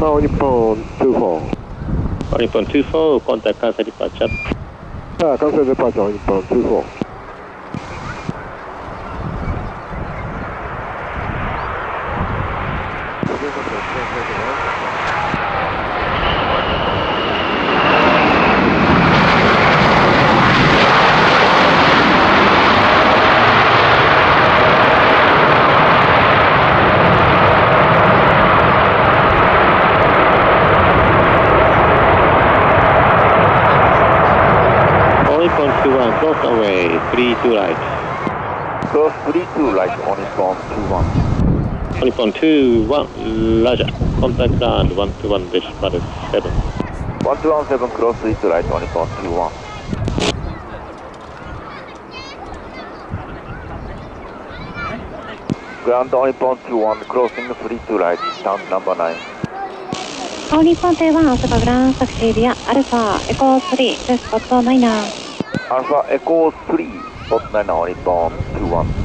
All Nippon 24. All Nippon 24, contact cancel departure. Cancel departure, All Nippon 24. Cross away, 32 right. Cross 32 right, All Nippon 21. All Nippon 21, Roger. Contact ground 121 decimal 7. 1217, cross 32 right, All Nippon 21. Ground All Nippon 21, crossing 32 right, stand number 9. All Nippon 21, Alpha Ground, taxi via Alpha Echo 3, spot 9. Alpha Echo 3, spot 9, All Nippon 21.